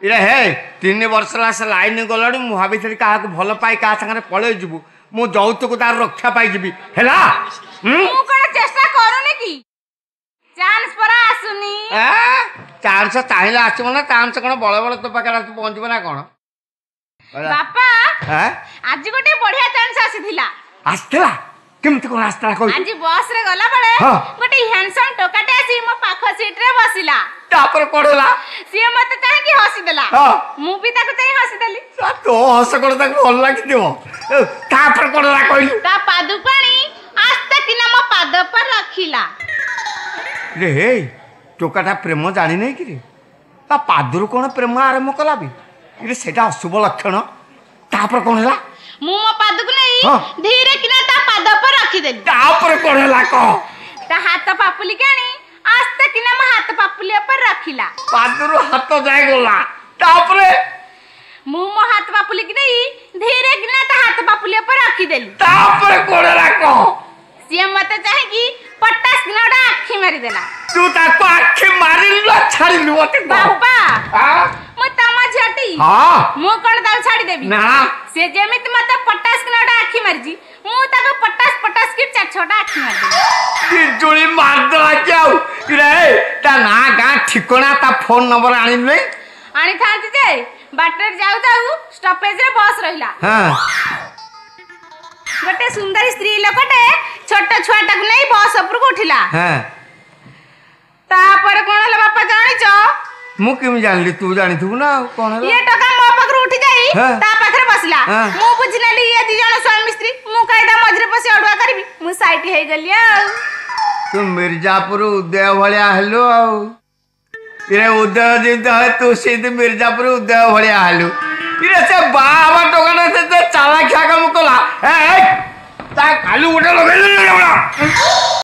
इरे हे 3 वर्ष से लाइन गला भाभी क्या भल पाई क्या सागर पलि जीवु मु जौतुक तार रक्षा पाई जीवी है चेष्टा करूनी कि चांस पर आसुनी चांस चाहिए आसब ना चांस कौन बड़े बड़े तो पाखे पहुंचब ना कौन बापा आज गोटे बढ़िया चांस आसीथिला आसला केमती कौन आसला आज बस रे गला बळे गोटे हैंडसम टोकाटे आसी मो पाख सीट रे बसिला तापर कोडला सी मते चाहे कि हसी देला मु भी ताको चाहे हसी देली तो हस कोड ताको भल लागी दियो तापर कोडला कहलु ता पादु पानी आस्ते किना मो पाद पर रखिला रे हे टोकाटा प्रेम जानी नहीं कि रे ता पादुर कोन प्रेम आरंभ कला भी रे सेटा अशुभ लक्षण तापर कोन हला मु मो पाद को नहीं धीरे किना ता पाद पर रखि देली तापर कोन हला को ता हाथ पापुली कानी आस्ते किना म हाथ पापुली पर रखिला पादुर हाथ जाय गला तापरे मु मो हाथ पापुली की नहीं धीरे किना ता हाथ पापुली पर रखि देली तापर कोन हला को सी मते चाहे कि पटास किनाडा आखी मारी देला तू ताको आखी मारिलु छाड़िलु मते बाबा म तमा झटी मु कोन दाल छाड़ी देबी ना से जेमित मते पटास किनाडा आखी मारी जी मु ताको पटास की चार छोटा आखी मार देली बिजुली मार दला क्याउ रे ता ना गा ठिकाना ता फोन नंबर आनिले आनी थांती जे बाटर जाऊ जाऊ स्टॉपेज रे बस रहिला गोटे सुंदर स्त्री लोकटे छोट छुआटा को नहीं बस ऊपर को उठिला तापर कोन हला बापा जानि छ मु केम जानली तू जानि थु ना कोन हला ये टका मो पकड़ उठी जाई ता पाखरे बसला मु बुझिनाली ये दी जण स्वामी स्त्री मु कायदा मझरे पसी अडुआ करबी मु साइट हे गली आ तू मिर्जापुर उदय भलिया हेलो आ इरे उदय जित है तू सीध मिर्जापुर उदय भलिया हेलो इरे से बाबा टोकाना से चालाक काम कला ए ता कालू गोटे लगेले